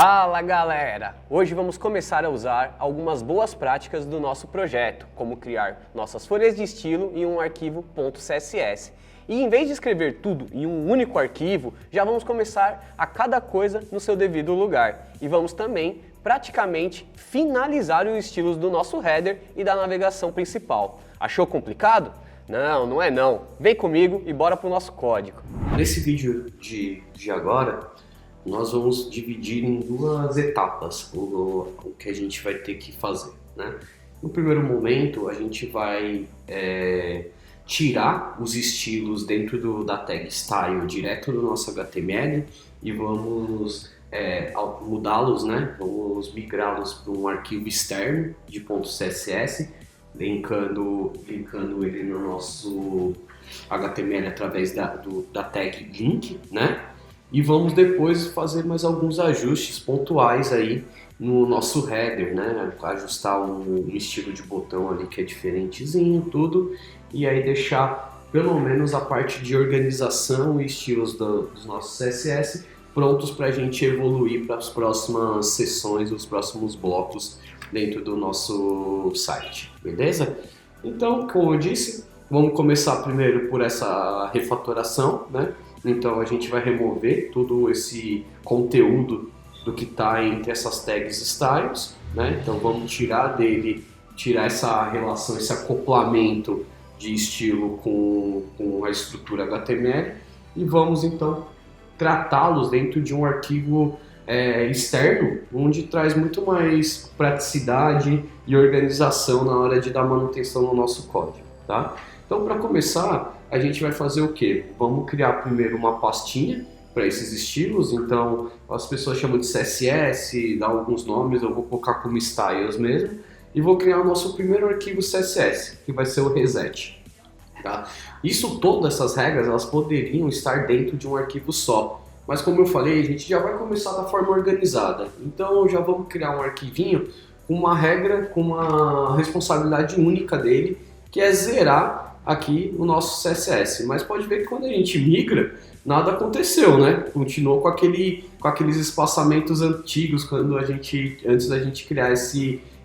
Fala galera! Hoje vamos começar a usar algumas boas práticas do nosso projeto, como criar nossas folhas de estilo em um arquivo .css. E em vez de escrever tudo em um único arquivo, já vamos começar a cada coisa no seu devido lugar. E vamos também praticamente finalizar os estilos do nosso header e da navegação principal. Achou complicado? Não, não é não. Vem comigo e bora pro nosso código. Nesse vídeo de agora, nós vamos dividir em duas etapas o que a gente vai ter que fazer, né? No primeiro momento, a gente vai tirar os estilos dentro da tag style direto do nosso HTML e vamos mudá-los, né? Vamos migrá-los para um arquivo externo de .css, linkando ele no nosso HTML através da tag link, né? E vamos depois fazer mais alguns ajustes pontuais aí no nosso header, né? Ajustar um estilo de botão ali que é diferentezinho, tudo. E aí deixar pelo menos a parte de organização e estilos dos nossos CSS prontos para a gente evoluir para as próximas sessões, os próximos blocos dentro do nosso site, beleza? Então, como eu disse, vamos começar primeiro por essa refatoração, né? Então a gente vai remover todo esse conteúdo do que está entre essas tags styles, né? Então vamos tirar essa relação, esse acoplamento de estilo com a estrutura HTML e vamos então tratá-los dentro de um arquivo externo, onde traz muito mais praticidade e organização na hora de dar manutenção no nosso código, tá? Então, para começar, a gente vai fazer o quê? Vamos criar primeiro uma pastinha para esses estilos. Então, as pessoas chamam de CSS, dá alguns nomes, eu vou colocar como styles mesmo. E vou criar o nosso primeiro arquivo CSS, que vai ser o reset. Tá? Todas essas regras, elas poderiam estar dentro de um arquivo só. Mas como eu falei, a gente já vai começar da forma organizada. Então, já vamos criar um arquivinho com uma regra, com uma responsabilidade única dele, que é zerar aqui o nosso CSS, mas pode ver que quando a gente migra, nada aconteceu, né? Continuou com aqueles espaçamentos antigos antes da gente criar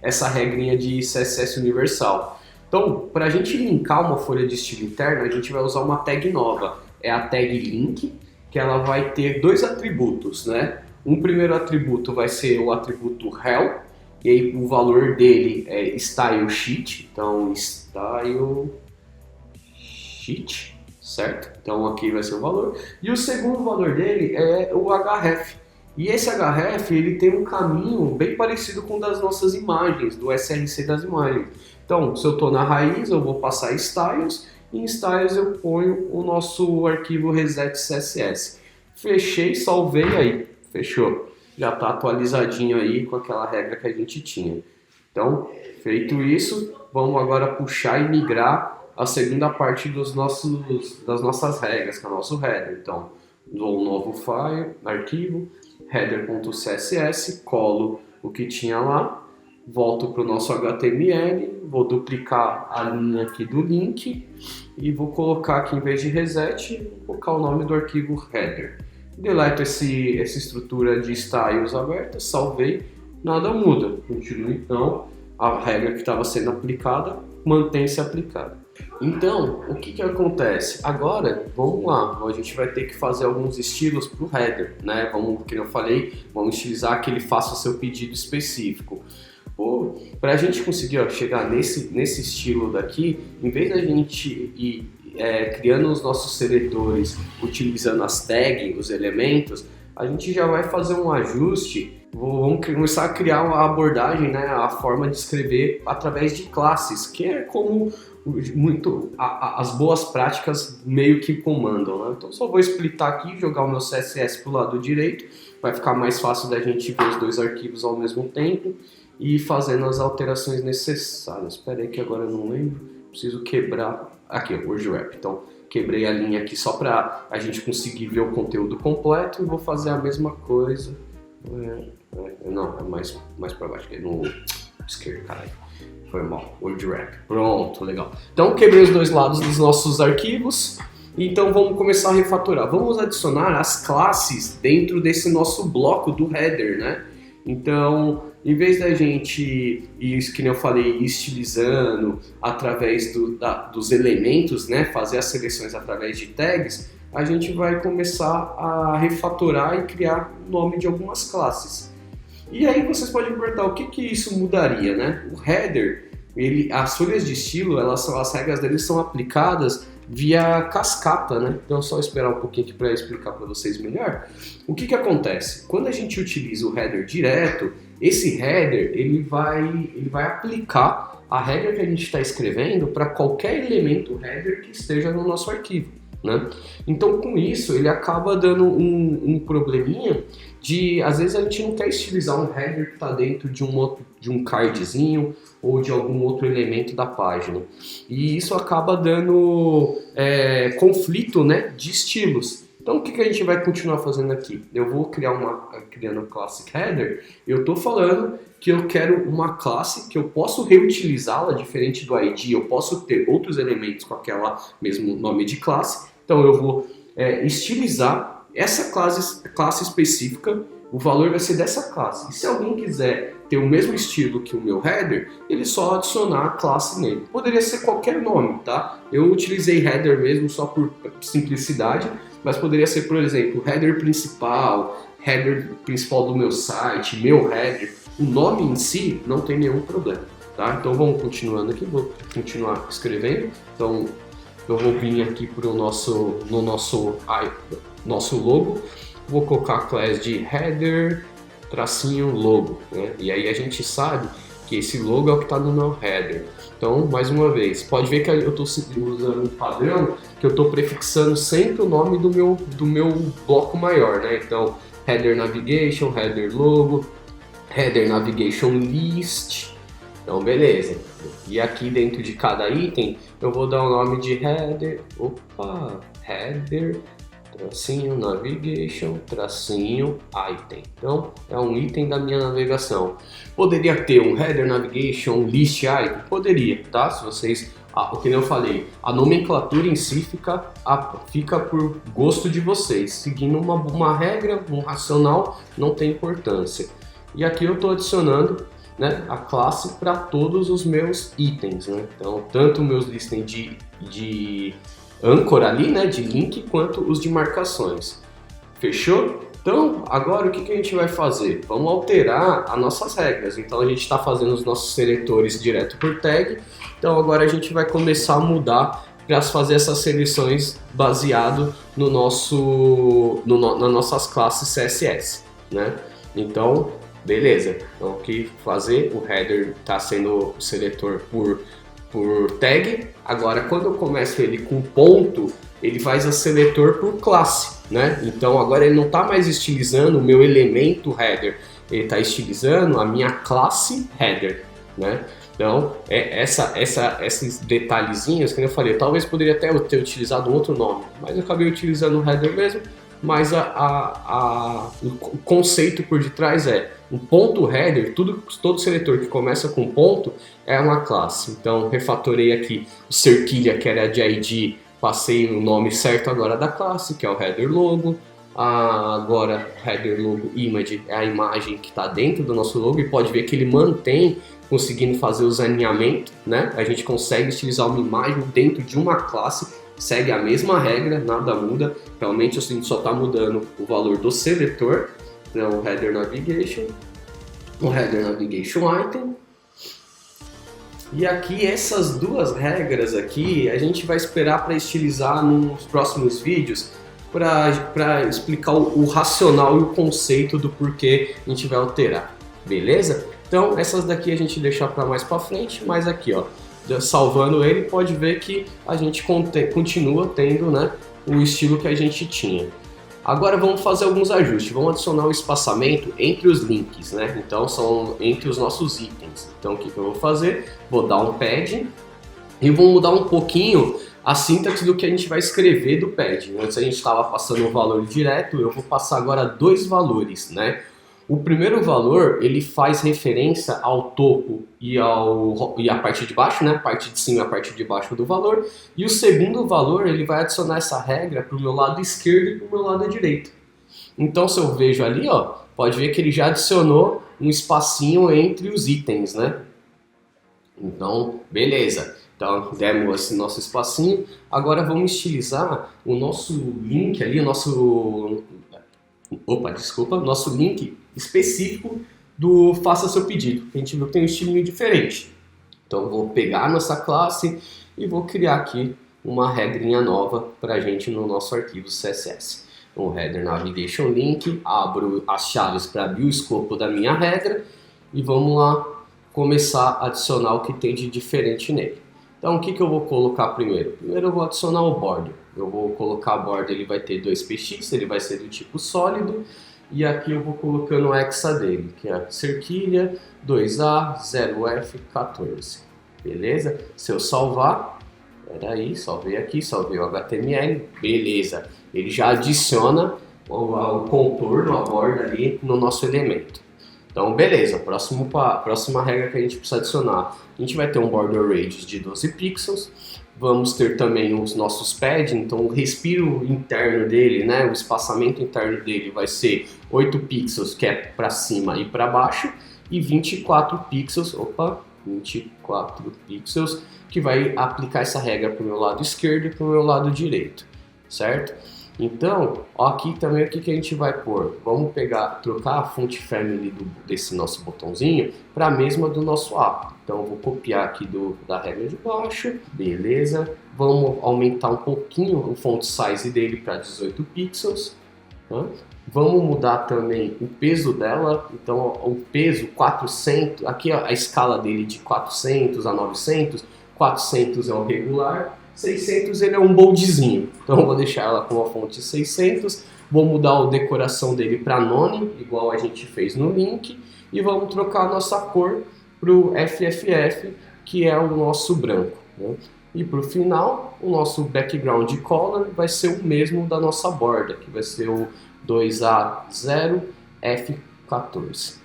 essa regrinha de CSS universal. Então, para a gente linkar uma folha de estilo interna, a gente vai usar uma tag nova, é a tag link, que ela vai ter dois atributos, né? Um primeiro atributo vai ser o atributo rel, e aí o valor dele é style sheet, então style sheet, certo? Então aqui vai ser o valor. E o segundo valor dele é o href. E esse href ele tem um caminho bem parecido com o das nossas imagens, do src das imagens. Então, se eu estou na raiz, eu vou passar styles, e em styles eu ponho o nosso arquivo reset css. Fechei, salvei aí, fechou. Já está atualizadinho aí com aquela regra que a gente tinha. Então, feito isso, vamos agora puxar e migrar a segunda parte das nossas regras, que é o nosso header. Então, dou um novo file, arquivo, header.css, colo o que tinha lá, volto para o nosso HTML, vou duplicar a linha aqui do link e vou colocar aqui, em vez de reset, vou colocar o nome do arquivo header. Deleto essa estrutura de styles aberta, salvei, nada muda. Continua então, a regra que estava sendo aplicada mantém-se aplicada. Então, o que acontece? Agora, vamos lá, a gente vai ter que fazer alguns estilos para o header, né? Como eu falei, vamos utilizar que ele faça o seu pedido específico. Para a gente conseguir chegar nesse estilo daqui, em vez da gente ir criando os nossos seletores, utilizando as tags, os elementos, a gente já vai fazer um ajuste. Vamos começar a criar a abordagem, né, a forma de escrever através de classes, que é como as boas práticas meio que comandam, né? Então só vou splitar aqui, jogar o meu CSS para o lado direito, vai ficar mais fácil da gente ver os dois arquivos ao mesmo tempo e fazendo as alterações necessárias. Espera aí que agora eu não lembro, preciso quebrar aqui o word wrap. Então quebrei a linha aqui só para a gente conseguir ver o conteúdo completo e vou fazer a mesma coisa. Não, é mais para baixo, aqui no esquerdo, caralho. Foi mal, word wrap. Pronto, legal. Então quebrei os dois lados dos nossos arquivos Então vamos começar a refatorar. Vamos adicionar as classes dentro desse nosso bloco do header, né? Então, em vez da gente, isso que nem eu falei, estilizando através dos elementos, né, fazer as seleções através de tags, a gente vai começar a refatorar e criar o nome de algumas classes. E aí vocês podem me perguntar o que isso mudaria, né? O header, as folhas de estilo, as regras deles são aplicadas via cascata, né? Então é só esperar um pouquinho aqui para explicar para vocês melhor. O que acontece? Quando a gente utiliza o header direto, esse header ele vai aplicar a regra que a gente está escrevendo para qualquer elemento header que esteja no nosso arquivo, né? Então com isso ele acaba dando um probleminha de, às vezes a gente não quer estilizar um header que está dentro de um cardzinho ou de algum outro elemento da página. E isso acaba dando conflito, né, de estilos. Então o que a gente vai continuar fazendo aqui? Eu vou criando um classic header, eu estou falando que eu quero uma classe que eu posso reutilizá-la, diferente do ID, eu posso ter outros elementos com aquela mesmo nome de classe. Então eu vou estilizar essa classe específica, o valor vai ser dessa classe. E se alguém quiser ter o mesmo estilo que o meu header, ele só adicionar a classe nele. Poderia ser qualquer nome, tá? Eu utilizei header mesmo só por simplicidade, mas poderia ser, por exemplo, header principal do meu site, meu header. O nome em si não tem nenhum problema, tá? Então vamos continuando aqui, vou continuar escrevendo. Então eu vou vir aqui para o nosso logo, vou colocar a classe de header tracinho logo, né? E aí a gente sabe que esse logo é o que está no meu header. Então, mais uma vez, pode ver que eu estou usando um padrão que eu estou prefixando sempre o nome do meu bloco maior, né? Então, header navigation, header logo, header navigation list. Então, beleza. E aqui dentro de cada item, eu vou dar o nome de header, header, tracinho, navigation, tracinho, item. Então, é um item da minha navegação. Poderia ter um header navigation list item? Poderia, tá? Se vocês, o que eu falei, a nomenclatura em si fica por gosto de vocês. Seguindo uma regra, um racional, não tem importância. E aqui eu estou adicionando, né, a classe para todos os meus itens, né? Então, tanto meus itens de âncora ali, né, de link, quanto os de marcações. Fechou? Então, agora o que a gente vai fazer? Vamos alterar as nossas regras. Então, a gente está fazendo os nossos seletores direto por tag. Então, agora a gente vai começar a mudar para fazer essas seleções baseado no nas nossas classes CSS, né? Então, beleza. Então, o que fazer? O header está sendo o seletor por tag. Agora, quando eu começo ele com ponto, ele faz a seletor por classe, né? Então, agora ele não está mais estilizando o meu elemento header, ele está estilizando a minha classe header, né? Então, esses detalhezinhos que eu falei, talvez poderia até ter utilizado um outro nome, mas eu acabei utilizando o header mesmo. Mas o conceito por detrás é um ponto header, todo seletor que começa com ponto é uma classe. Então refatorei aqui o cerquilha, que era de ID, passei o nome certo agora da classe, que é o header logo. Agora header logo image é a imagem que está dentro do nosso logo, e pode ver que ele mantém, conseguindo fazer os alinhamentos, né? A gente consegue utilizar uma imagem dentro de uma classe, segue a mesma regra, nada muda. Realmente a gente só está mudando o valor do seletor. Então, o header navigation item. E aqui essas duas regras aqui a gente vai esperar para estilizar nos próximos vídeos, para explicar o racional e o conceito do porquê a gente vai alterar, beleza? Então essas daqui a gente deixa para mais para frente, mas aqui ó, salvando ele, pode ver que a gente continua tendo, né, o estilo que a gente tinha. Agora vamos fazer alguns ajustes, vamos adicionar o espaçamento entre os links, né? Então são entre os nossos itens. Então o que eu vou fazer? Vou dar um pad e vou mudar um pouquinho a sintaxe do que a gente vai escrever do pad. Antes a gente estava passando um valor direto, eu vou passar agora dois valores, né? O primeiro valor, ele faz referência ao topo e a parte de baixo, né? A parte de cima e a parte de baixo do valor. E o segundo valor, ele vai adicionar essa regra para o meu lado esquerdo e para o meu lado direito. Então, se eu vejo ali, ó, pode ver que ele já adicionou um espacinho entre os itens, né? Então, beleza. Então, demos esse nosso espacinho. Agora vamos estilizar o nosso link ali, nosso link específico do Faça Seu Pedido. A gente viu que tem um estilinho diferente. Então, eu vou pegar a nossa classe e vou criar aqui uma regrinha nova para a gente no nosso arquivo CSS. Então, Header Navigation Link, abro as chaves para abrir o escopo da minha regra e vamos lá começar a adicionar o que tem de diferente nele. Então, o que eu vou colocar primeiro? Primeiro eu vou adicionar o border. Eu vou colocar a border, ele vai ter 2px, ele vai ser do tipo sólido. E aqui eu vou colocando o hexa dele, que é cerquilha 2A 0F14. Beleza? Se eu salvar, peraí, salvei aqui, salvei o HTML, beleza. Ele já adiciona o contorno, a borda ali no nosso elemento. Então, beleza, próxima regra que a gente precisa adicionar. A gente vai ter um border radius de 12 pixels. Vamos ter também os nossos pads, então o respiro interno dele, né, o espaçamento interno dele vai ser 8 pixels, que é para cima e para baixo, e 24 pixels, 24 pixels, que vai aplicar essa regra para o meu lado esquerdo e para o meu lado direito, certo? Então, aqui também o que a gente vai pôr? Vamos trocar a font family desse nosso botãozinho para a mesma do nosso app. Então, eu vou copiar aqui da regra de baixo, beleza. Vamos aumentar um pouquinho o font size dele para 18 pixels. Tá? Vamos mudar também o peso dela, então o peso 400, aqui a escala dele de 400 a 900, 400 é o regular, 600 ele é um boldzinho, então eu vou deixar ela com a fonte 600, vou mudar a decoração dele para none, igual a gente fez no link, e vamos trocar a nossa cor para o FFF, que é o nosso branco. Né? E para o final, o nosso background color vai ser o mesmo da nossa borda, que vai ser o 2A0F14.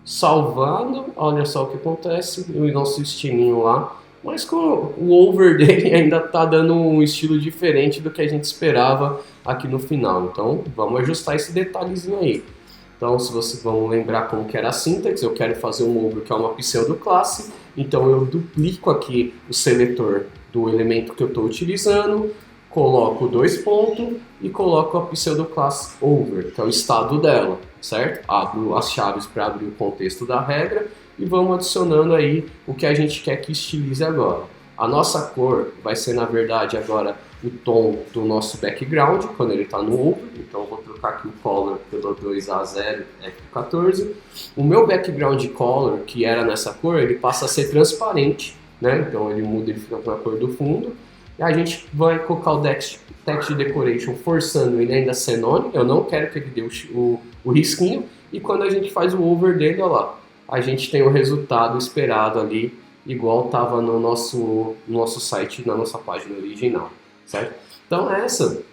Salvando, olha só o que acontece, o nosso estilinho lá, mas com o over dele ainda está dando um estilo diferente do que a gente esperava aqui no final. Então vamos ajustar esse detalhezinho aí. Então se vocês vão lembrar como que era a sintaxe, eu quero fazer um over que é uma pseudo-classe, então eu duplico aqui o seletor do elemento que eu estou utilizando, coloco 2 pontos e coloco a pseudo-classe over, que é o estado dela, certo? Abro as chaves para abrir o contexto da regra e vamos adicionando aí o que a gente quer que estilize agora. A nossa cor vai ser, na verdade, agora o tom do nosso background, quando ele está no over, então eu vou trocar aqui o color pelo 2A0F14. O meu background color, que era nessa cor, ele passa a ser transparente, né? Então ele muda, ele fica com a cor do fundo. E a gente vai colocar o text decoration forçando ele ainda a ser none, eu não quero que ele dê o risquinho, e quando a gente faz o over dele, olha lá, a gente tem o resultado esperado ali, igual estava no nosso site, na nossa página original, certo? Então essa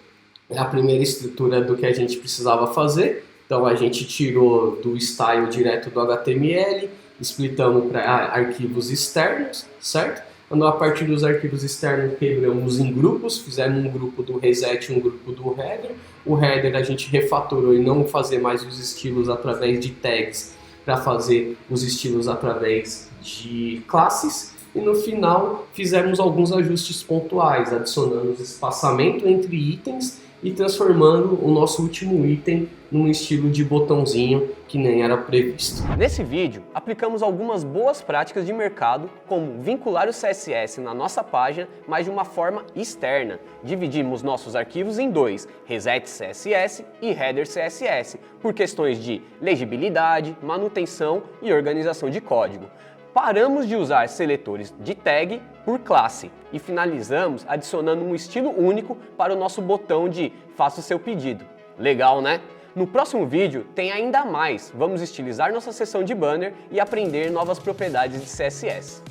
é a primeira estrutura do que a gente precisava fazer. Então a gente tirou do style direto do HTML, splitamos para arquivos externos, certo? Então, a partir dos arquivos externos, quebramos em grupos, fizemos um grupo do reset e um grupo do header. O header a gente refatorou e não fazer mais os estilos através de tags, para fazer os estilos através de classes. E no final fizemos alguns ajustes pontuais, adicionando espaçamento entre itens e transformando o nosso último item num estilo de botãozinho que nem era previsto. Nesse vídeo, aplicamos algumas boas práticas de mercado, como vincular o CSS na nossa página, mas de uma forma externa. Dividimos nossos arquivos em dois, reset CSS e header CSS, por questões de legibilidade, manutenção e organização de código. Paramos de usar seletores de tag por classe e finalizamos adicionando um estilo único para o nosso botão de Faça o Seu Pedido. Legal, né? No próximo vídeo tem ainda mais. Vamos estilizar nossa seção de banner e aprender novas propriedades de CSS.